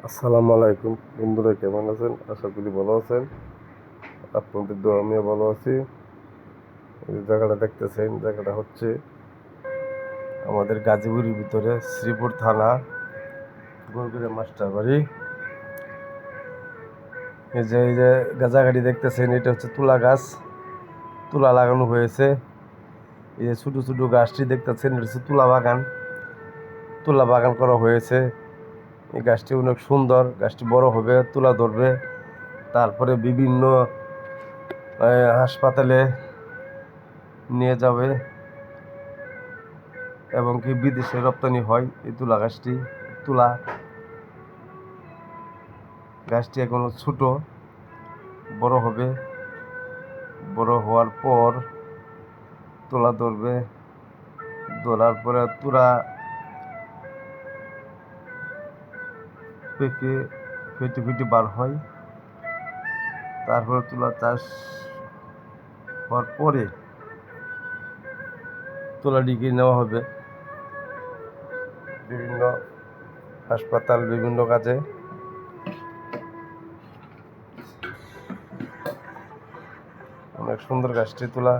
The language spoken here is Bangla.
আসসালামু আলাইকুম বন্ধুরা, কেমন আছেন? আশা করি ভালো আছেন। আপনাদের দোয়া আমিও ভালো আছি। এই যে জায়গাটা দেখতেছেন, জায়গাটা হচ্ছে আমাদের গাজীপুরের ভিতরে শ্রীপুর থানা গোরগুড়া মাস্টার বাড়ি। এই যে গাছাগাড়ি দেখতেছেন, এটা হচ্ছে তুলা গাছ। তুলা লাগানো হয়েছে। এই যে ছোটো ছোটো গাছটি দেখতেছেন, এটা হচ্ছে তুলা বাগান। তুলা বাগান করা হয়েছে। এই গাছটি অনেক সুন্দর। গাছটি বড় হবে, তুলা ধরবে, তারপরে বিভিন্ন হাসপাতালে নিয়ে যাবে এবং কি বিদেশে রপ্তানি হয়। এই তুলা গাছটি এখনো ছোট, বড় হবে। বড় হওয়ার পর তুলা ধরবে, ধরার পরে তুলা পেকে ফেটে ফেটে বার হয়। তারপরে তুলা চাষ হওয়ার পরে তুলাটিকে নেওয়া হবে বিভিন্ন হাসপাতাল, বিভিন্ন কাজে। অনেক সুন্দর গাছটি তুলা।